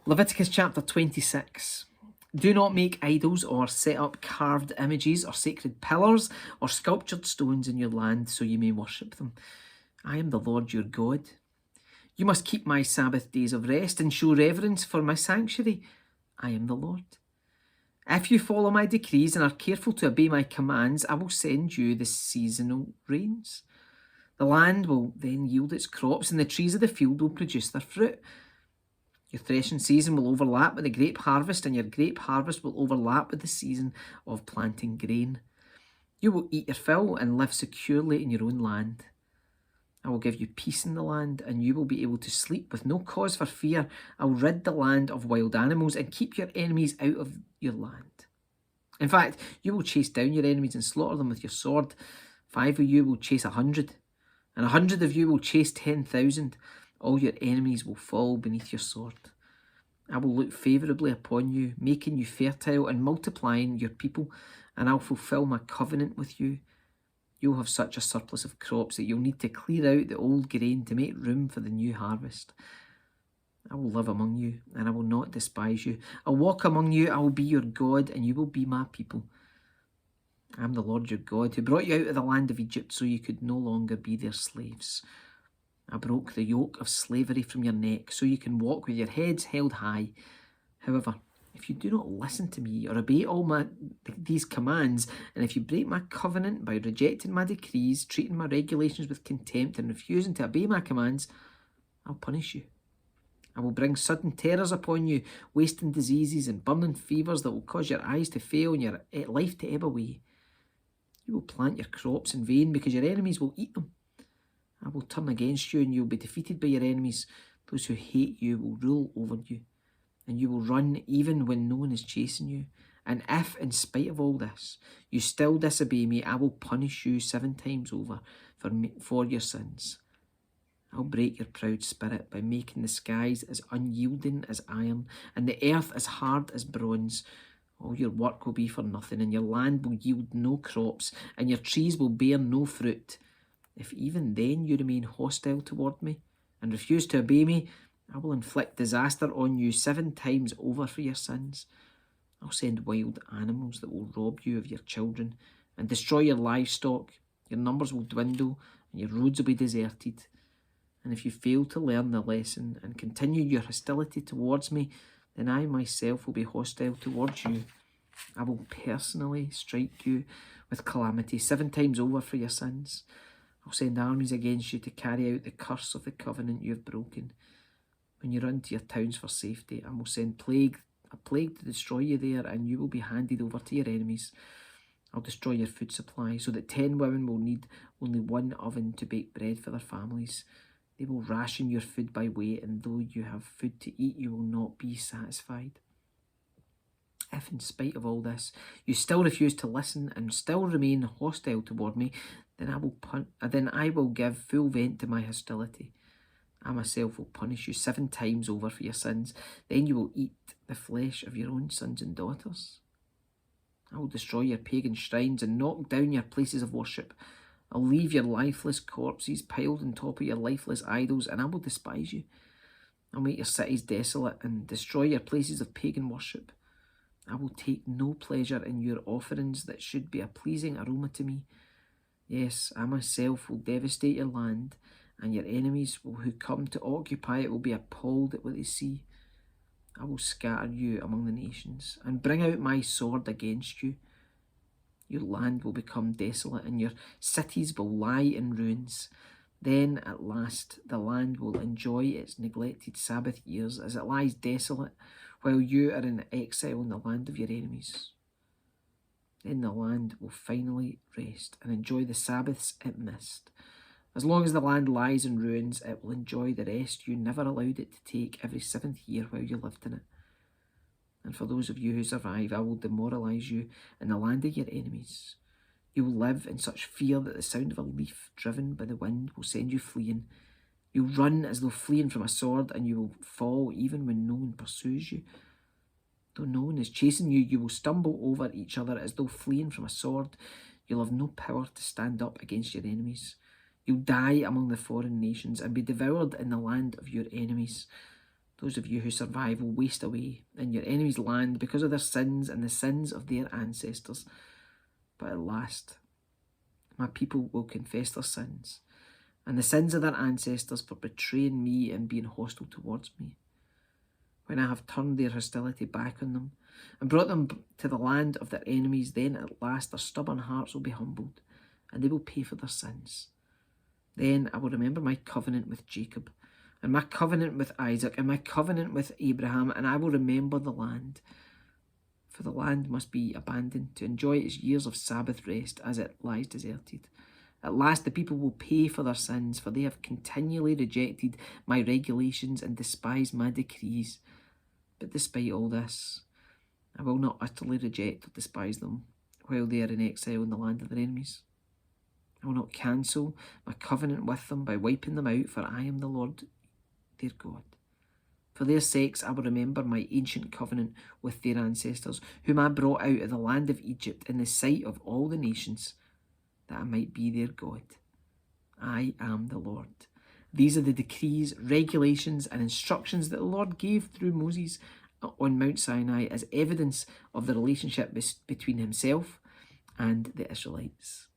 Leviticus chapter 26. Do not make idols or set up carved images or sacred pillars or sculptured stones in your land so you may worship them. I am the Lord your God. You must keep my Sabbath days of rest and show reverence for my sanctuary. I am the Lord. If you follow my decrees and are careful to obey my commands, I will send you the seasonal rains. The land will then yield its crops and the trees of the field will produce their fruit. Your threshing season will overlap with the grape harvest, and your grape harvest will overlap with the season of planting grain. You will eat your fill and live securely in your own land. I will give you peace in the land, and you will be able to sleep with no cause for fear. I will rid the land of wild animals and keep your enemies out of your land. In fact, you will chase down your enemies and slaughter them with your sword. 5 of you will chase 100, and 100 of you will chase 10,000. All your enemies will fall beneath your sword. I will look favourably upon you, making you fertile and multiplying your people, and I'll fulfil my covenant with you. You'll have such a surplus of crops that you'll need to clear out the old grain to make room for the new harvest. I will live among you, and I will not despise you. I'll walk among you, I will be your God, and you will be my people. I am the Lord your God, who brought you out of the land of Egypt so you could no longer be their slaves. I broke the yoke of slavery from your neck so you can walk with your heads held high. However, if you do not listen to me or obey all these commands, and if you break my covenant by rejecting my decrees, treating my regulations with contempt, and refusing to obey my commands, I'll punish you. I will bring sudden terrors upon you, wasting diseases and burning fevers that will cause your eyes to fail and your life to ebb away. You will plant your crops in vain because your enemies will eat them. I will turn against you and you will be defeated by your enemies. Those who hate you will rule over you, and you will run even when no one is chasing you. And if, in spite of all this, you still disobey me, I will punish you 7 times over for your sins. I'll break your proud spirit by making the skies as unyielding as iron and the earth as hard as bronze. All your work will be for nothing, and your land will yield no crops, and your trees will bear no fruit. If even then you remain hostile toward me and refuse to obey me, I will inflict disaster on you 7 times over for your sins. I'll send wild animals that will rob you of your children and destroy your livestock. Your numbers will dwindle and your roads will be deserted. And if you fail to learn the lesson and continue your hostility towards me, then I myself will be hostile towards you. I will personally strike you with calamity 7 times over for your sins. I'll send armies against you to carry out the curse of the covenant you have broken. When you run to your towns for safety, I will send a plague to destroy you there, and you will be handed over to your enemies. I'll destroy your food supply so that 10 women will need only 1 oven to bake bread for their families. They will ration your food by weight, and though you have food to eat, you will not be satisfied. If, in spite of all this, you still refuse to listen and still remain hostile toward me, then I will give full vent to my hostility. I myself will punish you 7 times over for your sins. Then you will eat the flesh of your own sons and daughters. I will destroy your pagan shrines and knock down your places of worship. I'll leave your lifeless corpses piled on top of your lifeless idols, and I will despise you. I'll make your cities desolate and destroy your places of pagan worship. I will take no pleasure in your offerings that should be a pleasing aroma to me. Yes, I myself will devastate your land, and your enemies who come to occupy it will be appalled at what they see. I will scatter you among the nations and bring out my sword against you. Your land will become desolate, and your cities will lie in ruins. Then, at last, the land will enjoy its neglected Sabbath years as it lies desolate, while you are in exile in the land of your enemies. Then the land will finally rest and enjoy the Sabbaths it missed. As long as the land lies in ruins, it will enjoy the rest you never allowed it to take every 7th year while you lived in it. And for those of you who survive, I will demoralize you in the land of your enemies. You will live in such fear that the sound of a leaf driven by the wind will send you fleeing. You'll run as though fleeing from a sword, and you will fall even when no one pursues you. Though no one is chasing you, you will stumble over each other as though fleeing from a sword. You'll have no power to stand up against your enemies. You'll die among the foreign nations and be devoured in the land of your enemies. Those of you who survive will waste away in your enemy's land because of their sins and the sins of their ancestors. But at last, my people will confess their sins and the sins of their ancestors for betraying me and being hostile towards me. When I have turned their hostility back on them and brought them to the land of their enemies, then at last their stubborn hearts will be humbled and they will pay for their sins. Then I will remember my covenant with Jacob and my covenant with Isaac and my covenant with Abraham, and I will remember the land. For the land must be abandoned to enjoy its years of Sabbath rest as it lies deserted. At last the people will pay for their sins, for they have continually rejected my regulations and despised my decrees. But despite all this, I will not utterly reject or despise them while they are in exile in the land of their enemies. I will not cancel my covenant with them by wiping them out, for I am the Lord their God. For their sakes I will remember my ancient covenant with their ancestors, whom I brought out of the land of Egypt in the sight of all the nations, that I might be their God. I am the Lord. These are the decrees, regulations, and instructions that the Lord gave through Moses on Mount Sinai as evidence of the relationship between himself and the Israelites.